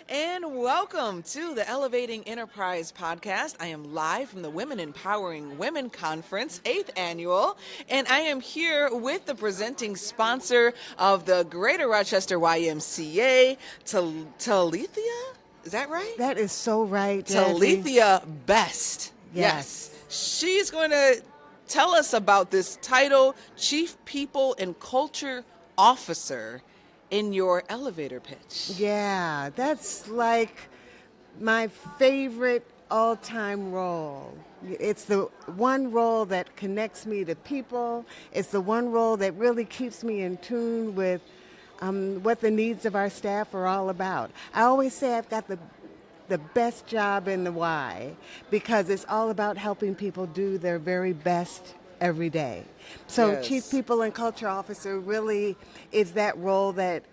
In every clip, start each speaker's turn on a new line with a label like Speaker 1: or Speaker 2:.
Speaker 1: and welcome to the Elevating Enterprise podcast. I am live from the Women Empowering Women Conference, 8th annual, and I am here with the presenting sponsor of the Greater Rochester YMCA, Taletha. Is that right?
Speaker 2: That is so right, Jazzy.
Speaker 1: Taletha Best.
Speaker 2: Yes.
Speaker 1: She's going to tell us about this title, Chief People and Culture Officer, in your elevator pitch.
Speaker 2: Yeah, that's like my favorite all-time role. It's the one role that connects me to people. It's the one role that really keeps me in tune with what the needs of our staff are all about. I always say I've got the best job in the Y because it's all about helping people do their very best every day. So
Speaker 1: Yes.
Speaker 2: Chief People and Culture Officer really is that role that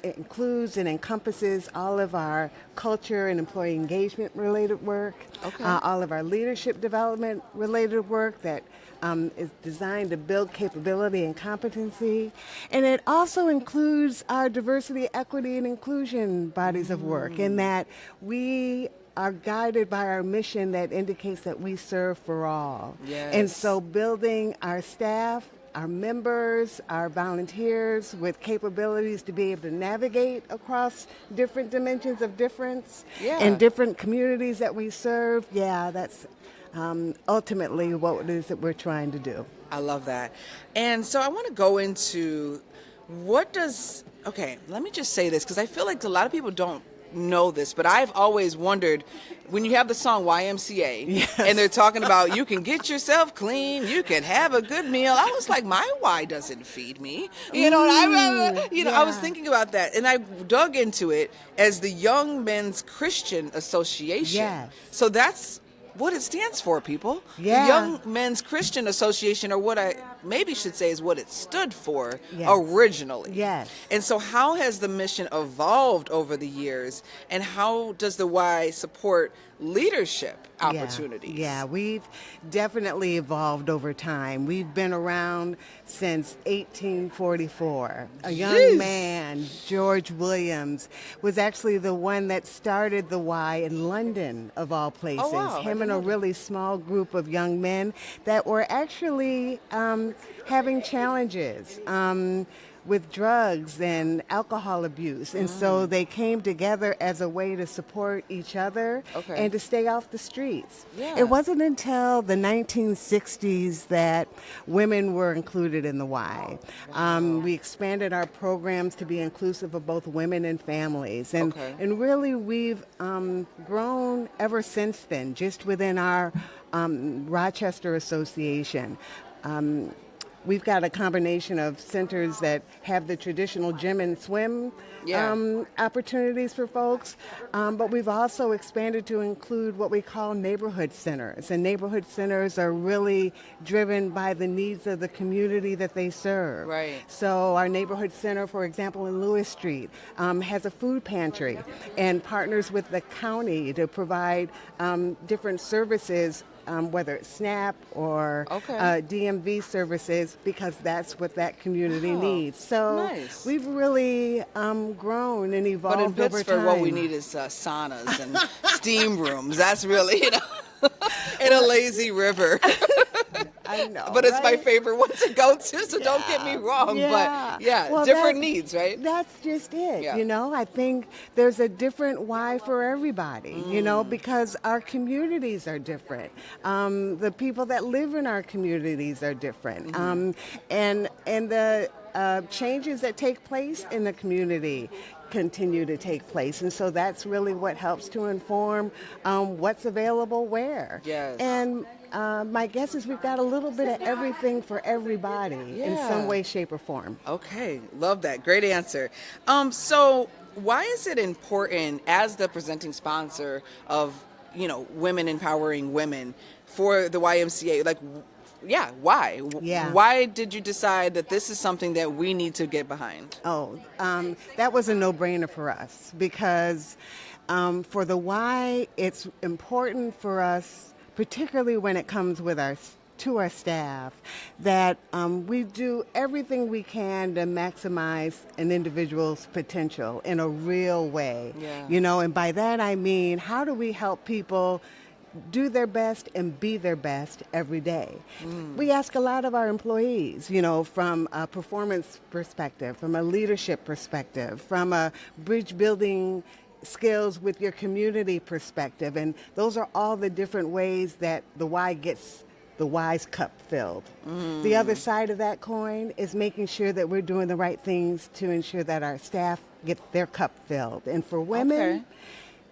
Speaker 2: it includes and encompasses all of our culture and employee engagement related work, all of our leadership development related work that is designed to build capability and competency. And it also includes our diversity, equity, and inclusion bodies of work in that we are guided by our mission that indicates that we serve for all.
Speaker 1: Yes.
Speaker 2: And so building our staff, our members, our volunteers with capabilities to be able to navigate across different dimensions of difference and different communities that we serve, that's ultimately what it is that we're trying to do.
Speaker 1: I love that. And so I want to go into let me just say this because I feel like a lot of people don't know this, but I've always wondered when you have the song YMCA and they're talking about you can get yourself clean, you can have a good meal. I was like, my Y doesn't feed me. I was thinking about that and I dug into it as the Young Men's Christian Association.
Speaker 2: Yes.
Speaker 1: So that's what it stands for, people.
Speaker 2: Yeah.
Speaker 1: The Young Men's Christian Association, or what I maybe should say is what it stood for originally.
Speaker 2: Yes.
Speaker 1: And so how has the mission evolved over the years, and how does the Y support leadership opportunities?
Speaker 2: Yeah, we've definitely evolved over time. We've been around since 1844. A young man, George Williams, was actually the one that started the Y in London, of all places.
Speaker 1: Oh, wow.
Speaker 2: Him and a really small group of young men that were actually having challenges with drugs and alcohol abuse. And so they came together as a way to support each other and to stay off the streets.
Speaker 1: Yeah.
Speaker 2: It wasn't until the 1960s that women were included in the Y. We expanded our programs to be inclusive of both women and families. And really we've grown ever since then, just within our Rochester Association. We've got a combination of centers that have the traditional gym and swim opportunities for folks, but we've also expanded to include what we call neighborhood centers. And neighborhood centers are really driven by the needs of the community that they serve.
Speaker 1: Right.
Speaker 2: So our neighborhood center, for example, in Lewis Street, has a food pantry and partners with the county to provide different services, whether it's SNAP or DMV services, because that's what that community needs. So we've really grown and evolved over time.
Speaker 1: But in Pittsburgh, what we need is saunas and steam rooms. That's really, and a lazy river.
Speaker 2: I know,
Speaker 1: but it's my
Speaker 2: right?
Speaker 1: favorite one to go to, so don't get me wrong.
Speaker 2: Yeah.
Speaker 1: But
Speaker 2: Well,
Speaker 1: different needs, right?
Speaker 2: That's just it.
Speaker 1: Yeah.
Speaker 2: I think there's a different why for everybody, because our communities are different. The people that live in our communities are different. And the changes that take place in the community continue to take place. And so that's really what helps to inform what's available where.
Speaker 1: Yes.
Speaker 2: And my guess is we've got a little bit of everything for everybody in some way, shape, or form.
Speaker 1: Okay, love that. Great answer. So why is it important as the presenting sponsor of, Women Empowering Women for the YMCA? Why?
Speaker 2: Yeah.
Speaker 1: Why did you decide that this is something that we need to get behind?
Speaker 2: That was a no-brainer for us because for the Y, it's important for us, particularly when it comes with our to our staff that we do everything we can to maximize an individual's potential in a real way.
Speaker 1: Yeah.
Speaker 2: You know, and by that I mean, how do we help people do their best and be their best every day? We ask a lot of our employees, you know, from a performance perspective, from a leadership perspective, from a bridge building skills with your community perspective. And those are all the different ways that the Y gets the Y's cup filled. The other side of that coin is making sure that we're doing the right things to ensure that our staff get their cup filled. And for women,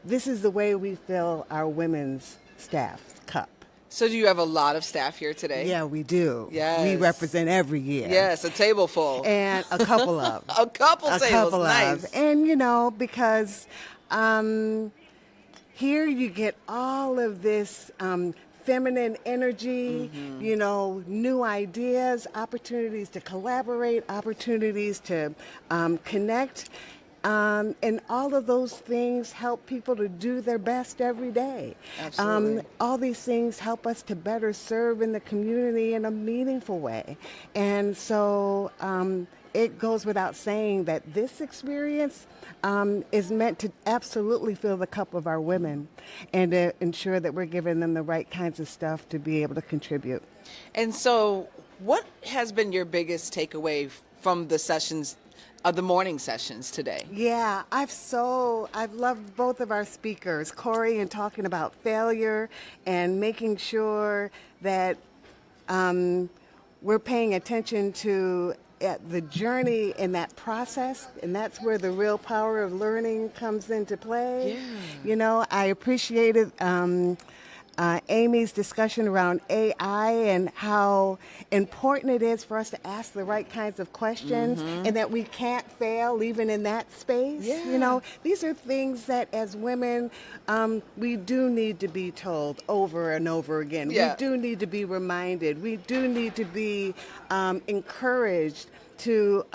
Speaker 2: this is the way we fill our women's staff's cup.
Speaker 1: So do you have a lot of staff here today?
Speaker 2: Yeah, we do.
Speaker 1: Yes.
Speaker 2: We represent every year.
Speaker 1: Yes, a table full.
Speaker 2: And a couple of.
Speaker 1: A couple tables, nice.
Speaker 2: And, you know, because here you get all of this feminine energy, you know, new ideas, opportunities to collaborate, opportunities to connect. And all of those things help people to do their best every day.
Speaker 1: Absolutely.
Speaker 2: All these things help us to better serve in the community in a meaningful way. And so it goes without saying that this experience is meant to absolutely fill the cup of our women and to ensure that we're giving them the right kinds of stuff to be able to contribute.
Speaker 1: And so what has been your biggest takeaway from the sessions, the morning sessions today?
Speaker 2: Yeah, I've loved both of our speakers, Corey, in talking about failure and making sure that we're paying attention to the journey in that process, and that's where the real power of learning comes into play.
Speaker 1: Yeah.
Speaker 2: You know, I appreciated Amy's discussion around AI and how important it is for us to ask the right kinds of questions and that we can't fail even in that space.
Speaker 1: Yeah.
Speaker 2: You know, these are things that as women, we do need to be told over and over again.
Speaker 1: Yeah.
Speaker 2: We do need to be reminded. We do need to be encouraged to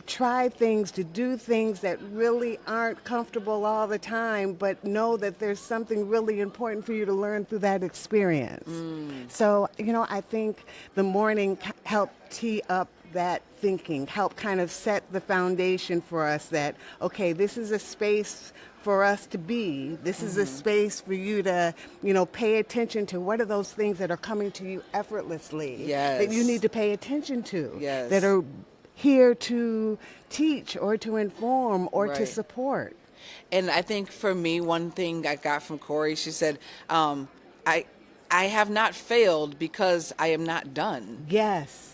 Speaker 2: try things, to do things that really aren't comfortable all the time, but know that there's something really important for you to learn through that experience. So, you know, I think the morning helped tee up that thinking, help kind of set the foundation for us that, okay, this is a space for us to be. This is a space for you to, you know, pay attention to what are those things that are coming to you effortlessly that you need to pay attention to, that are here to teach or to inform or to support.
Speaker 1: And I think for me, one thing I got from Corey, she said, I have not failed because I am not done.
Speaker 2: Yes.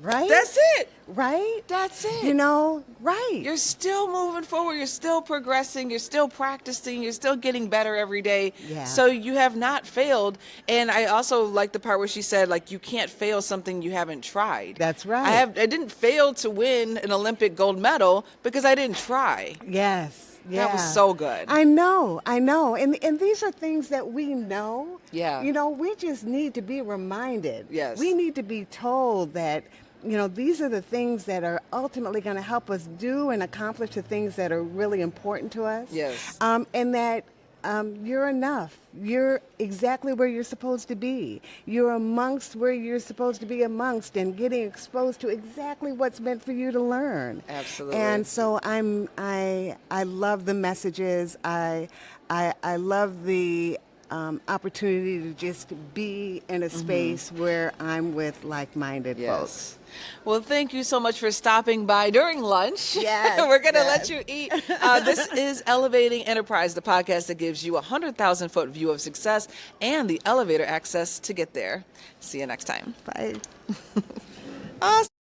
Speaker 2: Right?
Speaker 1: That's it.
Speaker 2: Right?
Speaker 1: That's it.
Speaker 2: You know, right.
Speaker 1: You're still moving forward. You're still progressing. You're still practicing. You're still getting better every day.
Speaker 2: Yeah.
Speaker 1: So you have not failed. And I also like the part where she said, like, you can't fail something you haven't tried.
Speaker 2: That's right.
Speaker 1: I didn't fail to win an Olympic gold medal because I didn't try.
Speaker 2: Yes. Yeah.
Speaker 1: That was so good.
Speaker 2: I know. And these are things that we know.
Speaker 1: Yeah.
Speaker 2: You know, we just need to be reminded.
Speaker 1: Yes.
Speaker 2: We need to be told that, you know, these are the things that are ultimately going to help us do and accomplish the things that are really important to us.
Speaker 1: Yes.
Speaker 2: And that you're enough. You're exactly where you're supposed to be. You're amongst where you're supposed to be amongst and getting exposed to exactly what's meant for you to learn.
Speaker 1: Absolutely.
Speaker 2: And so I love the messages. I love the opportunity to just be in a space where I'm with like-minded folks.
Speaker 1: Well, thank you so much for stopping by during lunch.
Speaker 2: Yes,
Speaker 1: We're going to let you eat. This is Elevating Enterprise, the podcast that gives you a 100,000-foot view of success and the elevator access to get there. See you next time.
Speaker 2: Bye.
Speaker 1: Awesome.